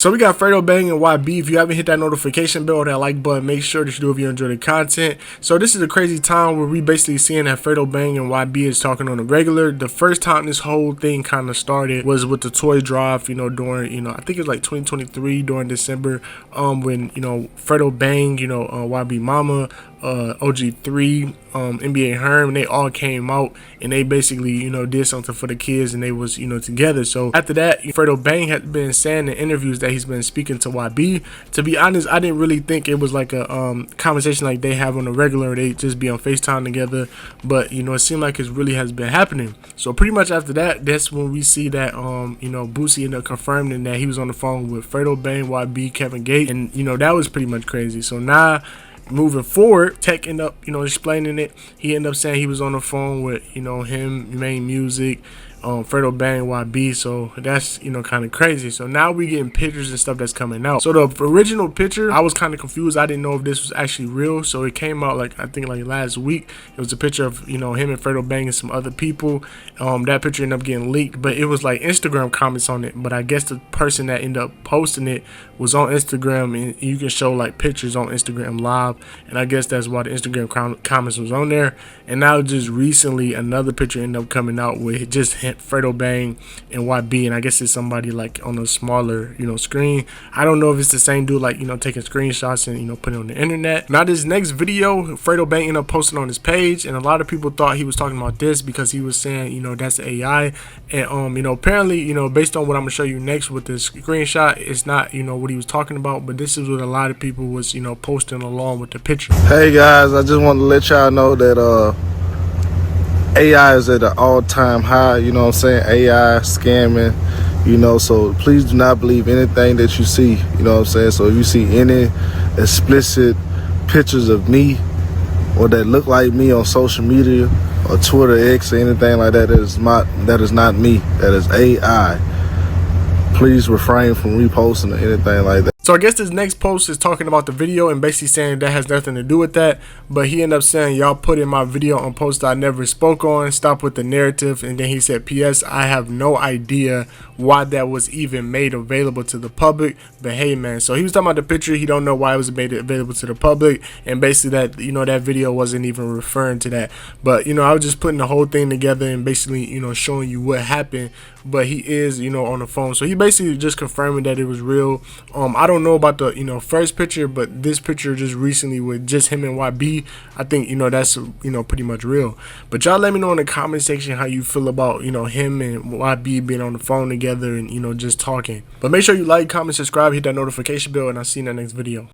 So we got Fredo Bang and YB. If you haven't hit that notification bell or that like button, make sure that you do if you enjoy the content. So this is a crazy time where we basically seeing that Fredo Bang and YB is talking on the regular. The first time this whole thing kind of started was with the toy drive, during, I think it was like 2023 during December, when, Fredo Bang, YB Mama, OG3, NBA Herm, they all came out and they basically, did something for the kids and they was, together. So after that, Fredo Bang had been saying in interviews that he's been speaking to YB. To be honest, I didn't really think it was like a conversation like they have on the regular. They just be on FaceTime together, but it seemed like it really has been happening. So pretty much after that, that's when we see that Boosie ended up confirming that he was on the phone with Fredo Bang, YB, Kevin Gates, and that was pretty much crazy. So now, moving forward, Tech ended up, explaining it. He ended up saying he was on the phone with, him, Main Music, Fredo Bang, YB. So that's, kind of crazy. So now we getting pictures and stuff that's coming out. So the original picture, I was kind of confused. I didn't know if this was actually real. So it came out I think last week. It was a picture of, him and Fredo Bang and some other people. That picture ended up getting leaked, but it was like Instagram comments on it. But I guess the person that ended up posting it was on Instagram, and you can show like pictures on Instagram Live. And I guess that's why the Instagram comments was on there. And now just recently, another picture ended up coming out with just Fredo Bang and YB, and I guess it's somebody like on a smaller, screen. I don't know if it's the same dude, taking screenshots and putting it on the internet. Now this next video, Fredo Bang ended up posting on his page, and a lot of people thought he was talking about this because he was saying, that's AI, and apparently, based on what I'm gonna show you next with this screenshot, it's not, what he was talking about, but this is what a lot of people was, posting along with the picture. Hey guys, I just want to let y'all know that AI is at an all-time high, AI scamming, so please do not believe anything that you see, so if you see any explicit pictures of me or that look like me on social media or Twitter, X, or anything like that, that is not me, that is AI. Please refrain from reposting or anything like that. So I guess this next post is talking about the video and basically saying that has nothing to do with that. But he ended up saying, y'all put in my video on post I never spoke on. Stop with the narrative. And then he said, P.S. I have no idea why that was even made available to the public. But hey, man. So he was talking about the picture. He don't know why it was made available to the public. And basically that, that video wasn't even referring to that. But, I was just putting the whole thing together and basically, showing you what happened. But he is, on the phone. So he basically just confirming that it was real. I don't know about the first picture, but this picture just recently with just him and YB, I think that's pretty much real. But y'all let me know in the comment section how you feel about him and YB being on the phone together and just talking. But make sure you like, comment, subscribe, hit that notification bell, and I'll see you in the next video.